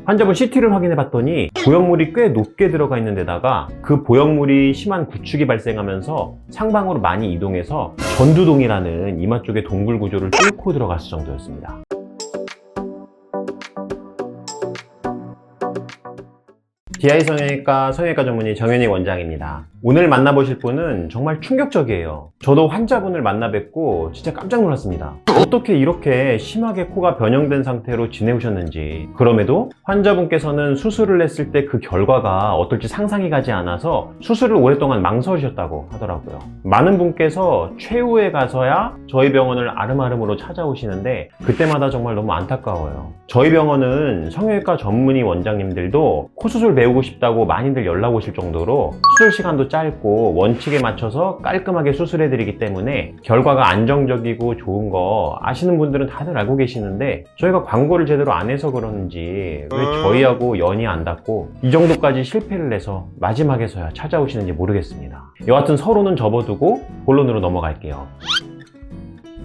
환자분 CT를 확인해 봤더니 보형물이 꽤 높게 들어가 있는 데다가 그 보형물이 심한 구축이 발생하면서 상방으로 많이 이동해서 전두동이라는 이마 쪽의 동굴 구조를 뚫고 들어갔을 정도였습니다. DI 성형외과 성형외과 전문의 정현익 원장입니다. 오늘 만나보실 분은 정말 충격적이에요. 저도 환자분을 만나 뵙고 진짜 깜짝 놀랐습니다. 어떻게 이렇게 심하게 코가 변형된 상태로 지내오셨는지, 그럼에도 환자분께서는 수술을 했을 때 그 결과가 어떨지 상상이 가지 않아서 수술을 오랫동안 망설이셨다고 하더라고요. 많은 분께서 최후에 가서야 저희 병원을 아름아름으로 찾아오시는데 그때마다 정말 너무 안타까워요. 저희 병원은 성형외과 전문의 원장님들도 코 수술 배우고 싶다고 많이들 연락 오실 정도로 수술 시간도 짧고 원칙에 맞춰서 깔끔하게 수술해 드리기 때문에 결과가 안정적이고 좋은 거 아시는 분들은 다들 알고 계시는데, 저희가 광고를 제대로 안 해서 그러는지 왜 저희하고 연이 안 닿고 이 정도까지 실패를 해서 마지막에서야 찾아오시는지 모르겠습니다. 여하튼 서로는 접어두고 본론으로 넘어갈게요.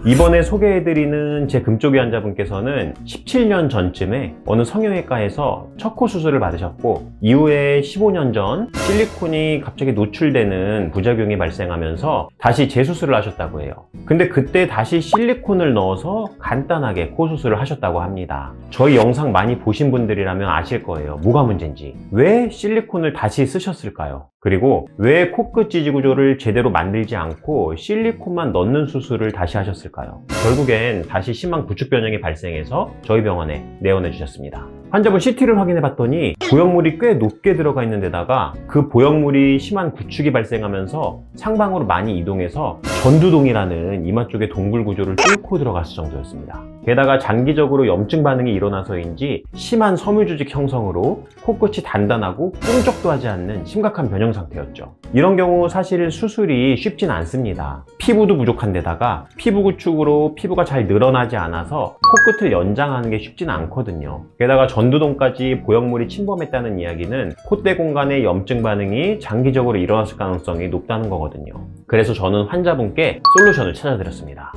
이번에 소개해드리는 제 금쪽이 환자분께서는 17년 전쯤에 어느 성형외과에서 첫 코 수술을 받으셨고, 이후에 15년 전 실리콘이 갑자기 노출되는 부작용이 발생하면서 다시 재수술을 하셨다고 해요. 근데 그때 다시 실리콘을 넣어서 간단하게 코 수술을 하셨다고 합니다. 저희 영상 많이 보신 분들이라면 아실 거예요. 뭐가 문제인지. 왜 실리콘을 다시 쓰셨을까요? 그리고 왜 코끝 지지 구조를 제대로 만들지 않고 실리콘만 넣는 수술을 다시 하셨을까요? 결국엔 다시 심한 구축 변형이 발생해서 저희 병원에 내원해 주셨습니다. 환자분 CT를 확인해 봤더니 보형물이 꽤 높게 들어가 있는 데다가 그 보형물이 심한 구축이 발생하면서 상방으로 많이 이동해서 전두동이라는 이마 쪽의 동굴 구조를 뚫고 들어갔을 정도였습니다. 게다가 장기적으로 염증 반응이 일어나서인지 심한 섬유조직 형성으로 코끝이 단단하고 끈적도 하지 않는 심각한 변형 상태였죠. 이런 경우 사실 수술이 쉽진 않습니다. 피부도 부족한 데다가 피부 구축으로 피부가 잘 늘어나지 않아서 코끝을 연장하는 게 쉽진 않거든요. 게다가 전두동까지 보형물이 침범했다는 이야기는 콧대 공간의 염증 반응이 장기적으로 일어났을 가능성이 높다는 거거든요. 그래서 저는 환자분께 솔루션을 찾아드렸습니다.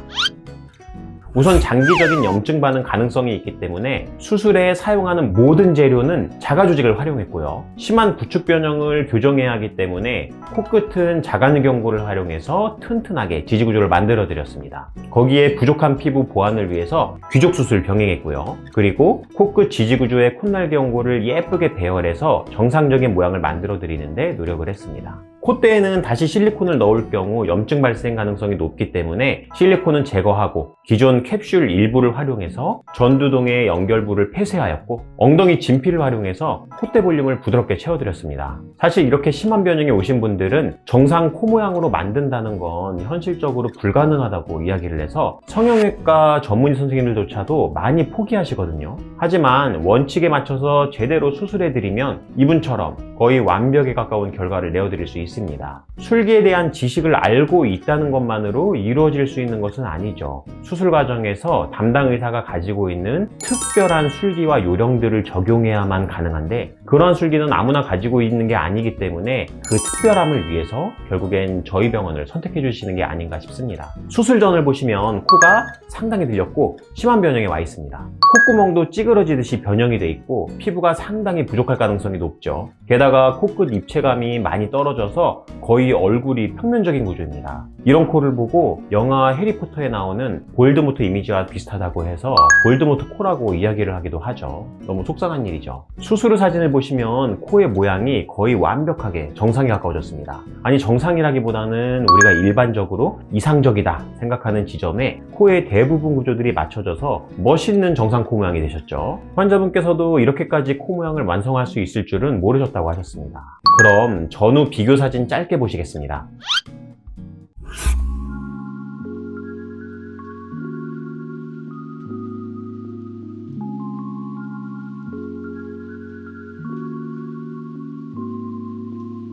우선 장기적인 염증 반응 가능성이 있기 때문에 수술에 사용하는 모든 재료는 자가조직을 활용했고요. 심한 구축 변형을 교정해야 하기 때문에 코끝은 자가누경고를 활용해서 튼튼하게 지지구조를 만들어 드렸습니다. 거기에 부족한 피부 보완을 위해서 귀족수술 병행했고요. 그리고 코끝 지지구조의 콧날개 연고를 예쁘게 배열해서 정상적인 모양을 만들어 드리는데 노력을 했습니다. 콧대에는 다시 실리콘을 넣을 경우 염증 발생 가능성이 높기 때문에 실리콘은 제거하고 기존 캡슐 일부를 활용해서 전두동의 연결부를 폐쇄하였고, 엉덩이 진피를 활용해서 콧대 볼륨을 부드럽게 채워드렸습니다. 사실 이렇게 심한 변형이 오신 분들은 정상 코 모양으로 만든다는 건 현실적으로 불가능하다고 이야기를 해서 성형외과 전문의 선생님들조차도 많이 포기하시거든요. 하지만 원칙에 맞춰서 제대로 수술해드리면 이분처럼 거의 완벽에 가까운 결과를 내어드릴 수 있습니다. 술기에 대한 지식을 알고 있다는 것만으로 이루어질 수 있는 것은 아니죠. 수술 과정에서 담당 의사가 가지고 있는 특별한 술기와 요령들을 적용해야만 가능한데, 그런 술기는 아무나 가지고 있는 게 아니기 때문에 그 특별함을 위해서 결국엔 저희 병원을 선택해 주시는 게 아닌가 싶습니다. 수술 전을 보시면 코가 상당히 들렸고 심한 변형에 와 있습니다. 콧구멍도 찌그러지듯이 변형이 돼 있고 피부가 상당히 부족할 가능성이 높죠. 게다가 코끝 입체감이 많이 떨어져서 거의 얼굴이 평면적인 구조입니다. 이런 코를 보고 영화 해리포터에 나오는 볼드모트 이미지와 비슷하다고 해서 볼드모트 코라고 이야기를 하기도 하죠. 너무 속상한 일이죠. 수술 후 사진을 보시면 코의 모양이 거의 완벽하게 정상에 가까워졌습니다. 아니, 정상이라기보다는 우리가 일반적으로 이상적이다 생각하는 지점에 코의 대부분 구조들이 맞춰져서 멋있는 정상 코 모양이 되셨죠. 환자분께서도 이렇게까지 코 모양을 완성할 수 있을 줄은 모르셨다고 하셨습니다. 그럼 전후 비교 사진 짧게 보시겠습니다.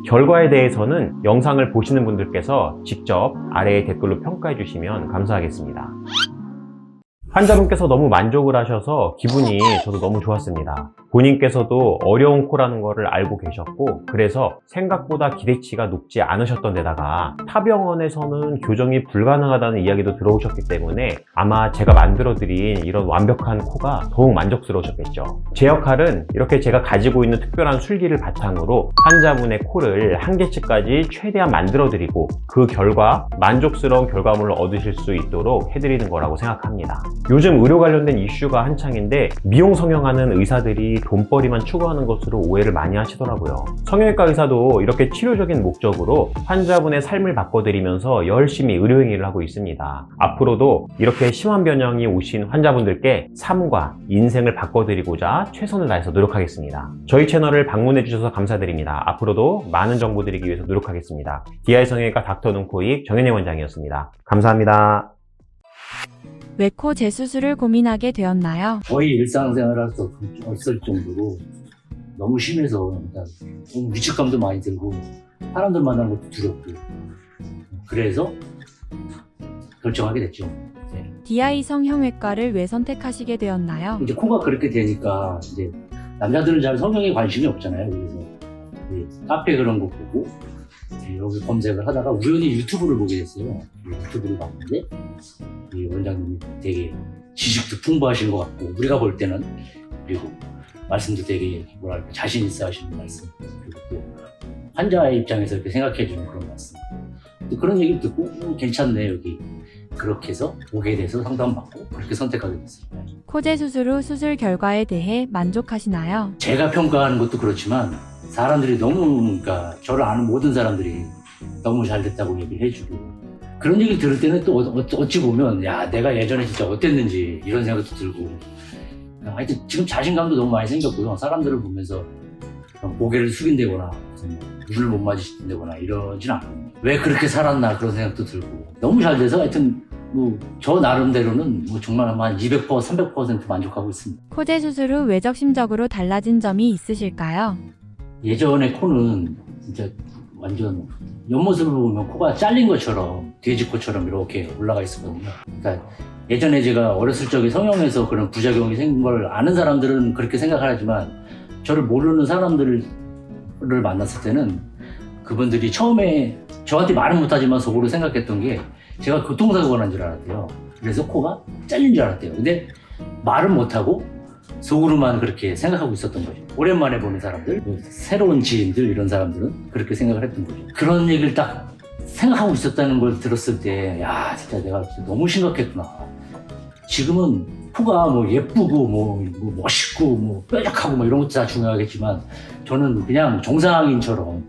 결과에 대해서는 영상을 보시는 분들께서 직접 아래에 댓글로 평가해 주시면 감사하겠습니다. 환자분께서 너무 만족을 하셔서 기분이 저도 너무 좋았습니다. 본인께서도 어려운 코라는 거를 알고 계셨고, 그래서 생각보다 기대치가 높지 않으셨던 데다가 타병원에서는 교정이 불가능하다는 이야기도 들어오셨기 때문에 아마 제가 만들어드린 이런 완벽한 코가 더욱 만족스러우셨겠죠. 제 역할은 이렇게 제가 가지고 있는 특별한 술기를 바탕으로 환자분의 코를 한계치까지 최대한 만들어드리고, 그 결과 만족스러운 결과물을 얻으실 수 있도록 해드리는 거라고 생각합니다. 요즘 의료 관련된 이슈가 한창인데, 미용 성형하는 의사들이 돈벌이만 추구하는 것으로 오해를 많이 하시더라고요. 성형외과 의사도 이렇게 치료적인 목적으로 환자분의 삶을 바꿔드리면서 열심히 의료행위를 하고 있습니다. 앞으로도 이렇게 심한 변형이 오신 환자분들께 삶과 인생을 바꿔드리고자 최선을 다해서 노력하겠습니다. 저희 채널을 방문해주셔서 감사드립니다. 앞으로도 많은 정보 드리기 위해서 노력하겠습니다. DI 성형외과 닥터 눈코입 정현희 원장이었습니다. 감사합니다. 왜 코 재수술을 고민하게 되었나요? 거의 일상생활에서 없을 정도로 너무 심해서 일단 너무 위축감도 많이 들고 사람들 만나는 것도 두렵고, 그래서 결정하게 됐죠. 네. DI 성형외과를 왜 선택하시게 되었나요? 이제 코가 그렇게 되니까 이제 남자들은 잘 성형에 관심이 없잖아요. 그래서 카페 그런 거 보고 여기 검색을 하다가 우연히 유튜브를 보게 됐어요. 유튜브를 봤는데 이 원장님이 되게 지식도 풍부하신 것 같고, 우리가 볼 때는, 그리고 말씀도 되게 뭐랄까 자신 있어 하시는 말씀, 그리고 또 환자의 입장에서 이렇게 생각해 주는 그런 말씀, 또 그런 얘기를 듣고 괜찮네 여기, 그렇게 해서 오게 돼서 상담받고 그렇게 선택하게 됐어요. 코 재수술 후 수술 결과에 대해 만족하시나요? 제가 평가하는 것도 그렇지만 사람들이 너무, 그러니까 저를 아는 모든 사람들이 너무 잘 됐다고 얘기를 해주고, 그런 얘기를 들을 때는 또 어찌 보면 야, 내가 예전에 진짜 어땠는지 이런 생각도 들고, 하여튼 지금 자신감도 너무 많이 생겼고요. 사람들을 보면서 고개를 숙인다거나 눈을 못 마주친다거나 이러진 않아요. 왜 그렇게 살았나 그런 생각도 들고, 너무 잘 돼서 하여튼 뭐 저 나름대로는 뭐 정말 한 200%, 300% 만족하고 있습니다. 코 재수술 후 외적심적으로 달라진 점이 있으실까요? 예전에 코는 진짜 완전 옆모습을 보면 코가 잘린 것처럼, 돼지코처럼 이렇게 올라가 있었거든요. 그러니까 예전에 제가 어렸을 적에 성형해서 그런 부작용이 생긴 걸 아는 사람들은 그렇게 생각하지만, 저를 모르는 사람들을 만났을 때는 그분들이 처음에 저한테 말은 못하지만 속으로 생각했던 게 제가 교통사고가 난 줄 알았대요. 그래서 코가 잘린 줄 알았대요. 근데 말은 못하고 속으로만 그렇게 생각하고 있었던 거죠. 오랜만에 보는 사람들, 새로운 지인들, 이런 사람들은 그렇게 생각을 했던 거죠. 그런 얘기를 딱 생각하고 있었다는 걸 들었을 때, 야, 진짜 내가 진짜 너무 심각했구나. 지금은 코가 뭐 예쁘고 뭐 멋있고 뭐 뾰족하고 뭐 이런 것도 다 중요하겠지만, 저는 그냥 정상인처럼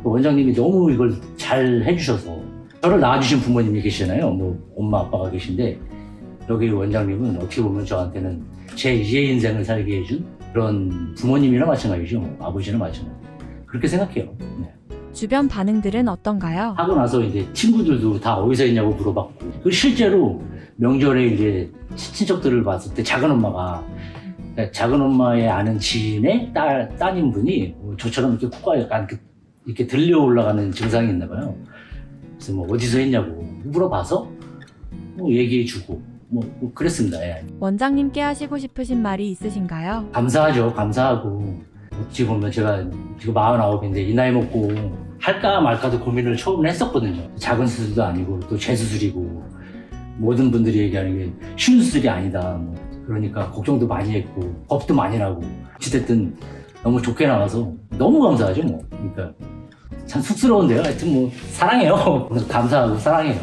원장님이 너무 이걸 잘 해주셔서, 저를 낳아주신 부모님이 계시잖아요. 뭐 엄마 아빠가 계신데, 여기 원장님은 어떻게 보면 저한테는 제 2의 인생을 살게 해준 그런 부모님이랑 마찬가지죠. 아버지는 마찬가지. 그렇게 생각해요. 네. 주변 반응들은 어떤가요? 하고 나서 이제 친구들도 다 어디서 있냐고 물어봤고, 그리고 실제로 명절에 이제 친척들을 봤을 때 작은 엄마의 아는 지인의 따님 분이 저처럼 이렇게 코가 약간 이렇게 들려 올라가는 증상이 있나 봐요. 그래서 뭐 어디서 했냐고 물어봐서 뭐 얘기해주고 뭐 그랬습니다. 예. 원장님께 하시고 싶으신 말이 있으신가요? 감사하죠. 감사하고, 어찌 보면 제가 지금 49인데 이 나이 먹고 할까 말까도 고민을 처음에 했었거든요. 작은 수술도 아니고 또 재수술이고, 모든 분들이 얘기하는 게 쉬운 수술이 아니다. 뭐 그러니까 걱정도 많이 했고 겁도 많이 나고, 어찌됐든 너무 좋게 나와서 너무 감사하죠. 뭐 그러니까 참 쑥스러운데요. 하여튼 뭐 사랑해요. 감사하고 사랑해요.